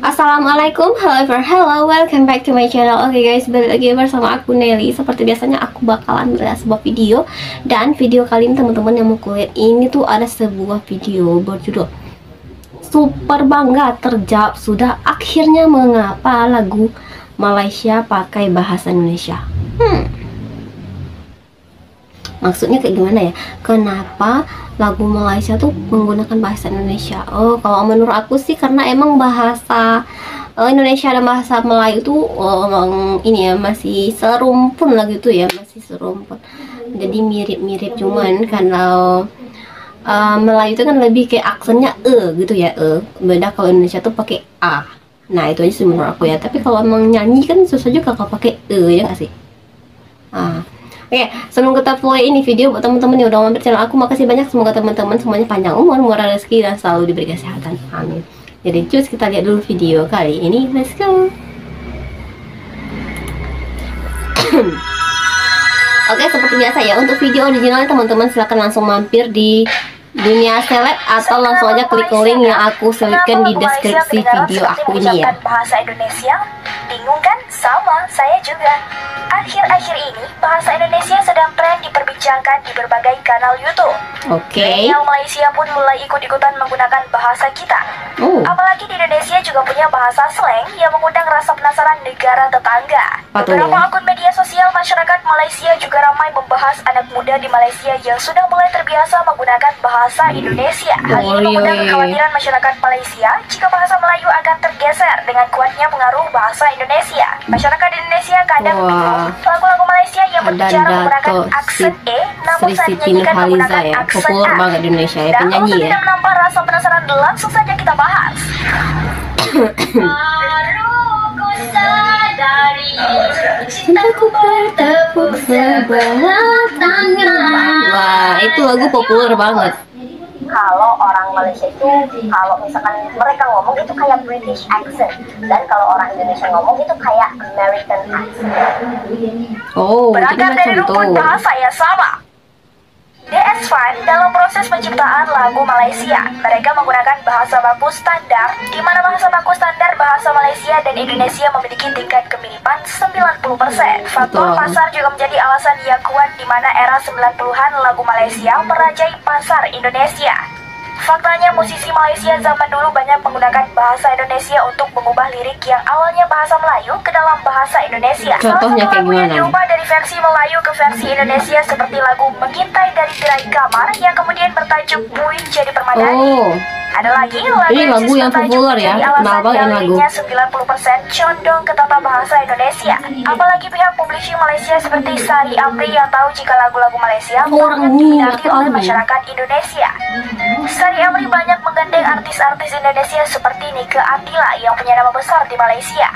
Assalamualaikum, hello, welcome back to my channel. Oke guys, balik lagi bersama aku Nelly. Seperti biasanya aku bakalan melihat sebuah video. Dan video kali ini teman-teman yang mau kulihat ini tuh ada sebuah video berjudul Super bangga terjawab sudah akhirnya mengapa lagu Malaysia pakai bahasa Indonesia. Maksudnya kayak gimana ya? Kenapa lagu Malaysia tuh menggunakan bahasa Indonesia? Oh, kalau menurut aku sih karena emang bahasa Indonesia dan bahasa Melayu tuh ini ya masih serumpun lah gitu ya, masih serumpun. Jadi mirip-mirip, cuman kalau Melayu itu kan lebih kayak aksennya gitu ya, beda kalau Indonesia tuh pakai a. Nah, itu aja sih menurut aku ya. Tapi kalau emang nyanyi kan susah juga kalau pakai ya nggak sih? Oke, sebelum kita play ini video buat teman-teman yang udah mampir channel aku, makasih banyak. Semoga teman-teman semuanya panjang umur, murah rezeki, dan selalu diberi kesehatan. Amin. Jadi cus, kita lihat dulu video kali ini. Let's go. Oke, seperti biasa ya, untuk video originalnya teman-teman silahkan langsung mampir di Dunia Seleb atau langsung aja klik link yang aku selipkan di deskripsi video aku ini ya. Bahasa Indonesia, bingung kan? Sama, saya juga. Akhir-akhir ini bahasa Indonesia sedang tren diperbincangkan di berbagai kanal YouTube. Milenial Malaysia pun mulai ikut-ikutan menggunakan bahasa kita. Apalagi di Indonesia juga punya bahasa slang yang mengundang rasa penasaran negara tetangga. Beberapa akun media sosial masyarakat Malaysia juga ramai membahas anak muda di Malaysia yang sudah mulai terbiasa menggunakan bahasa Indonesia. Hal ini mengundang kekhawatiran masyarakat Malaysia jika bahasa Melayu akan tergeser dengan kuatnya pengaruh bahasa Indonesia. Masyarakat Indonesia kadang bingung lagu-lagu Malaysia yang berbicara menggunakan aksen namun saat dinyanyikan menggunakan aksen populer banget di Indonesia ya, dan penyanyi untuk ya. tidak menambah rasa penasaran, langsung saja kita bahas. Baru ku sadari cintaku bertepuk sebelah tangan. Wah, itu lagu populer banget. Kalau orang Malaysia itu, kalau misalkan mereka ngomong itu kayak British accent, dan kalau orang Indonesia ngomong itu kayak American accent. Berangkat dari rukun bahasa yang sama, DS5 dalam proses penciptaan lagu Malaysia, mereka menggunakan bahasa baku standar, di mana bahasa baku standar bahasa Malaysia dan Indonesia memiliki tingkat kemiripan 90%. Faktor pasar juga menjadi alasan yang kuat di mana era 90-an lagu Malaysia merajai pasar Indonesia. Faktanya musisi Malaysia zaman dulu banyak menggunakan bahasa Indonesia untuk mengubah lirik yang awalnya bahasa Melayu ke dalam bahasa Indonesia. Contohnya kayak gimana? Yang diubah dari versi Melayu ke versi Indonesia seperti lagu Mengintai dari Tirai Kamar yang kemudian bertajuk Bui Jadi Permadani. Ada lagi ini lagu yang populer ya, kenal banget ini lagu. 90% condong ke tata bahasa Indonesia. Apalagi pihak publishing Malaysia seperti Sari Amri yang tahu jika lagu-lagu Malaysia banyak diminati oleh masyarakat Indonesia. Sari Amri banyak menggandeng artis-artis Indonesia seperti Nika Ardila yang punya nama besar di Malaysia.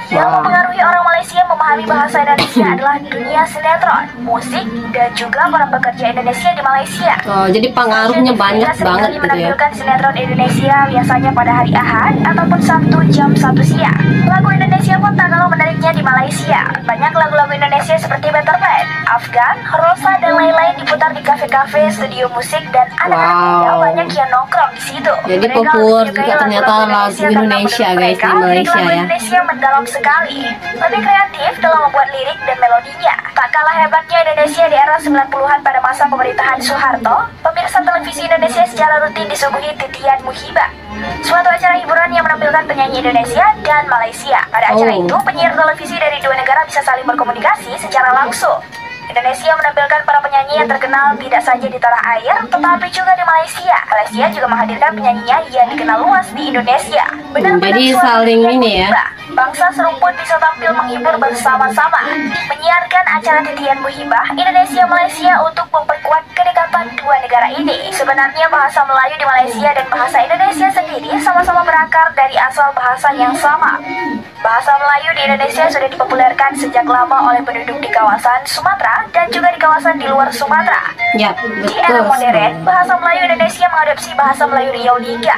Yang mempengaruhi orang Malaysia memahami bahasa Indonesia adalah dunia sinetron, musik, dan juga para pekerja Indonesia di Malaysia. Jadi pengaruhnya banyak banget gitu ya. Menampilkan sinetron Indonesia biasanya pada hari Ahad ataupun Sabtu jam 1 siang. Lagu Indonesia pun tak kalah menariknya di Malaysia. Banyak lagu-lagu Indonesia seperti Better Man, Afgan, Rosa, dan lain-lain diputar di kafe-kafe, studio musik, dan anak-anak muda banyak yang nongkrong di situ. Jadi populer juga ternyata lagu Indonesia guys di Malaysia ya. Indonesia mendalam sekali, lebih kreatif dalam membuat lirik dan melodinya. Tak kalah hebatnya Indonesia di era 90-an pada masa pemerintahan Soeharto, pemirsa televisi Indonesia secara rutin disuguhi titian muhibah, suatu acara hiburan yang menampilkan penyanyi Indonesia dan Malaysia. Pada acara itu, penyiar televisi dari dua negara bisa saling berkomunikasi secara langsung. Indonesia menampilkan para penyanyi yang terkenal tidak saja di tanah air, tetapi juga di Malaysia. Malaysia juga menghadirkan penyanyinya yang dikenal luas di Indonesia. Jadi saling ini ya. Bangsa serumpun bisa tampil menghibur bersama-sama. Menyiarkan acara titian muhibah Indonesia-Malaysia untuk memperkuat kedekatan dua negara ini. Sebenarnya bahasa Melayu di Malaysia dan bahasa Indonesia sendiri sama-sama berakar dari asal bahasa yang sama. Bahasa Melayu di Indonesia sudah dipopulerkan sejak lama oleh penduduk di kawasan Sumatera dan juga di kawasan di luar Sumatera. Ya, Di era modern, bahasa Melayu Indonesia mengadopsi bahasa Melayu Riau Liga,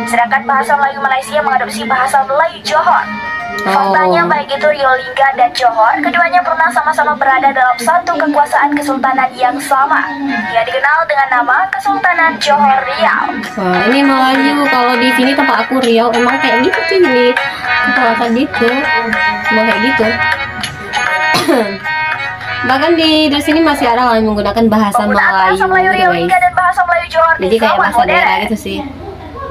sedangkan bahasa Melayu Malaysia mengadopsi bahasa Melayu Johor. Faktanya baik itu Rio Lingga dan Johor, keduanya pernah sama-sama berada dalam satu kekuasaan kesultanan yang sama yang dikenal dengan nama Kesultanan Johor Riau. Wah, ini Melayu. Kalau di sini tempat aku Riau emang kayak gitu sih, ini kawasan gitu, emang kayak gitu. Bahkan di sini masih ada yang menggunakan bahasa Melayu, bahasa Melayu Rio Lingga dan bahasa Melayu Johor jadi kayak bahasa daerah gitu sih.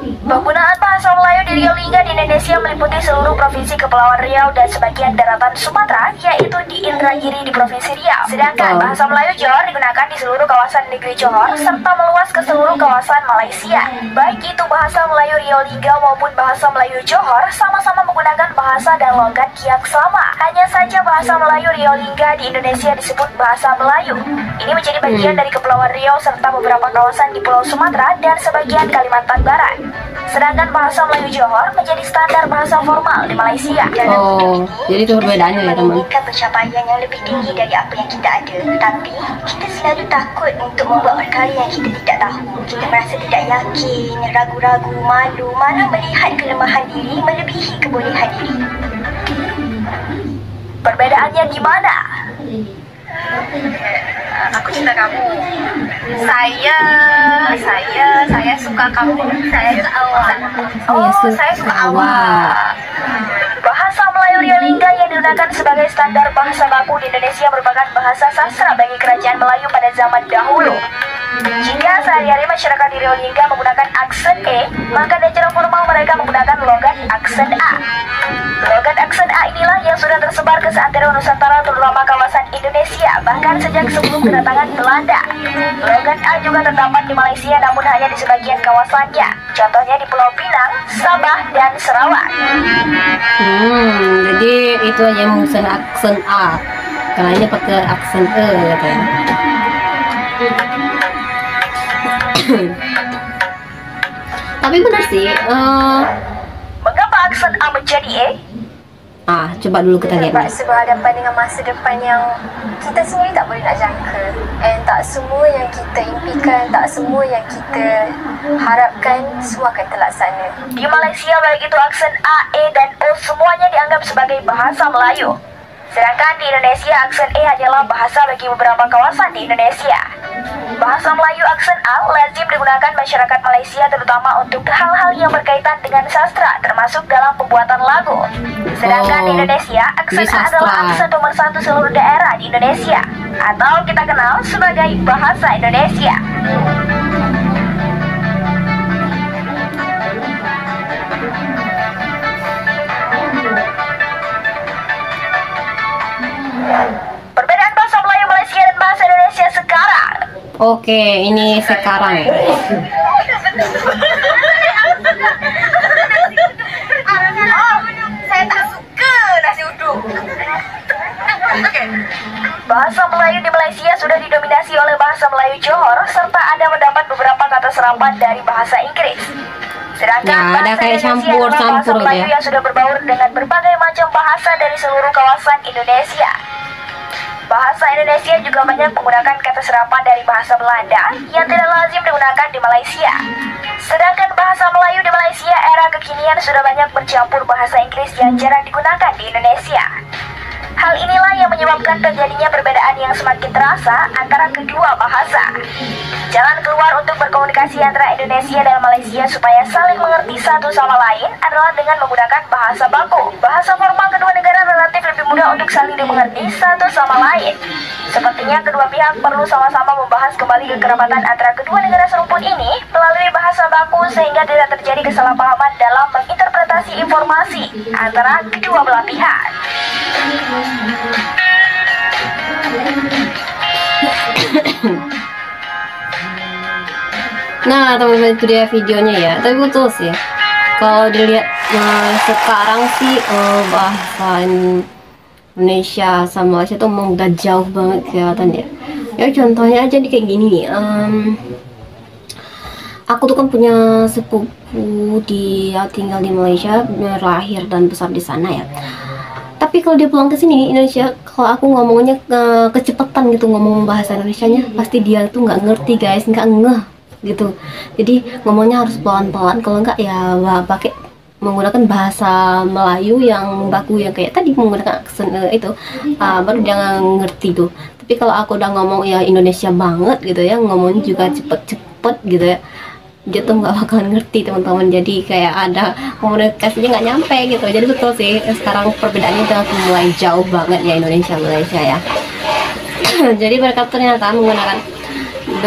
Penggunaan bahasa Melayu di Rio Lingga di Indonesia meliputi seluruh provinsi Kepulauan Riau dan sebagian daratan Sumatera, yaitu di Indragiri di Provinsi Riau. Sedangkan bahasa Melayu Johor digunakan di seluruh kawasan negeri Johor serta meluas ke seluruh kawasan Malaysia. Baik itu bahasa Melayu Rio Lingga maupun bahasa Melayu Johor sama-sama menggunakan bahasa dan logat yang sama. Hanya saja bahasa Melayu Rio Lingga di Indonesia disebut bahasa Melayu. Ini menjadi bagian dari Kepulauan Riau serta beberapa kawasan di Pulau Sumatera dan sebagian Kalimantan Barat. Sedangkan bahasa Melayu Johor menjadi standar bahasa formal di Malaysia. Oh, jadi itu perbedaannya ya teman. Menginginkan pencapaian yang lebih tinggi dari apa yang kita ada, tapi kita selalu takut untuk membuat perkara yang kita tidak tahu. Kita merasa tidak yakin, ragu-ragu, malu, malah melihat kelemahan diri melebihi kebolehan diri. Perbedaannya gimana? Aku cinta kamu. Saya suka kamu. Saya suka awak. Saya suka awak. Bahasa Melayu Rio Lingga yang digunakan sebagai standar bahasa baku di Indonesia merupakan bahasa sastra bagi kerajaan Melayu pada zaman dahulu. Jika sehari-hari masyarakat di Rio Lingga menggunakan aksen E, maka di acara formal mereka menggunakan logat aksen A. Logat aksen A inilah yang sudah tersebar ke seantero Nusantara terutama kawasan Indonesia, bahkan sejak sebelum kedatangan Belanda. Logat A juga terdapat di Malaysia namun hanya di sebagian kawasannya. Contohnya di Pulau Pinang, Sabah, dan Sarawak. Jadi itu aja yang menggunakan aksen A, karena ini pakai aksen E katanya. Tapi benar sih. Mengapa aksen A menjadi E? Coba dulu kita lihat. Terpaksa berhadapan dengan masa depan yang kita sendiri tak boleh nak jangka. And tak semua yang kita impikan, tak semua yang kita harapkan semua akan terlaksana. Di Malaysia baik itu aksen A, E, dan O semuanya dianggap sebagai bahasa Melayu. Sedangkan di Indonesia aksen E hanyalah bahasa bagi beberapa kawasan di Indonesia. Bahasa Melayu aksen A lazim digunakan masyarakat Malaysia terutama untuk hal-hal yang berkaitan dengan sastra termasuk dalam pembuatan lagu. Sedangkan di Indonesia aksen A adalah aksen nomor 1 seluruh daerah di Indonesia atau kita kenal sebagai bahasa Indonesia. Perbedaan bahasa Melayu Malaysia dan bahasa Indonesia sekarang. Oke, ini sekarang. Saya tak suka nasi uduk. Bahasa Melayu di Malaysia sudah didominasi oleh bahasa Melayu Johor serta ada mendapat beberapa kata serapan dari bahasa Inggris. Sedangkan ada bahasa kayak Indonesia adalah bahasa campur Melayu ya. yang sudah berbaur dengan berbagai macam bahasa dari seluruh kawasan Indonesia. Bahasa Indonesia juga banyak menggunakan kata serapan dari bahasa Belanda yang tidak lazim digunakan di Malaysia. Sedangkan bahasa Melayu di Malaysia era kekinian sudah banyak bercampur bahasa Inggris yang jarang digunakan di Indonesia. Hal inilah yang menyebabkan terjadinya perbedaan yang semakin terasa antara kedua bahasa. Jalan keluar untuk berkomunikasi antara Indonesia dan Malaysia supaya saling mengerti satu sama lain adalah dengan menggunakan bahasa baku. Bahasa formal kedua negara relatif lebih mudah untuk saling dimengerti satu sama lain. Sepertinya kedua pihak perlu sama-sama membahas kembali kekerabatan antara kedua negara serumpun ini melalui bahasa baku sehingga tidak terjadi kesalahpahaman dalam menginterpretasi informasi antara kedua belah pihak. Nah teman-teman, itu dia videonya ya. Tapi betul sih kalau dilihat sekarang sih bahasa Indonesia sama Malaysia tuh emang udah jauh banget kelihatannya. Ya contohnya aja nih kayak gini nih. Aku tuh kan punya sepupu dia tinggal di Malaysia, lahir dan besar di sana ya. Tapi kalau dia pulang ke sini Indonesia, kalau aku ngomongnya kecepatan gitu ngomong bahasa Indonesianya, pasti dia tuh nggak ngerti guys, nggak ngeh gitu. Jadi ngomongnya harus pelan-pelan, kalau nggak ya pakai menggunakan bahasa Melayu yang baku, yang kayak tadi menggunakan aksen itu, baru dia ngerti tuh. Tapi kalau aku udah ngomong ya Indonesia banget gitu ya, ngomongnya juga cepet-cepet gitu ya, dia tuh nggak bakalan ngerti teman-teman. Jadi kayak ada komunikasinya nggak nyampe gitu. Jadi betul sih, sekarang perbedaannya udah mulai jauh banget ya Indonesia Malaysia ya. Jadi mereka ternyata menggunakan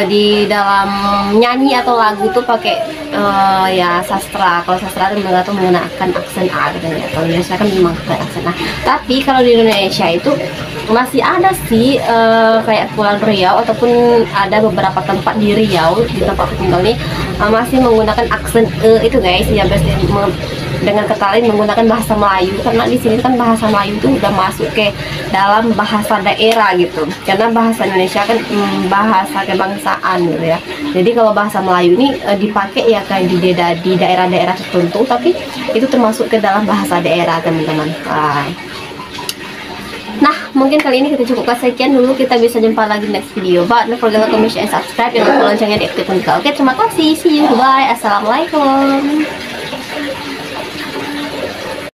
di dalam nyanyi atau lagu tuh pakai ya sastra. Kalau sastra itu mereka tuh menggunakan aksen A gitu ya. Kalau Indonesia kan memang pakai aksen A. Tapi kalau di Indonesia itu masih ada sih kayak Kepulauan Riau ataupun ada beberapa tempat di Riau, di tempat tinggal nih masih menggunakan aksen E itu guys ya, dengan kata lain menggunakan bahasa Melayu, karena di sini kan bahasa Melayu itu udah masuk ke dalam bahasa daerah gitu, karena bahasa Indonesia kan bahasa kebangsaan gitu ya. Jadi kalau bahasa Melayu ini dipakai ya kayak di daerah-daerah tertentu, tapi itu termasuk ke dalam bahasa daerah teman-teman. Nah, mungkin kali ini kita cukupkan sekian dulu. Kita bisa jumpa lagi next video. But don't forget to comment, share, and subscribe. Dan loncengnya diaktifkan juga. Oke, terima kasih. See you. Bye. Assalamualaikum.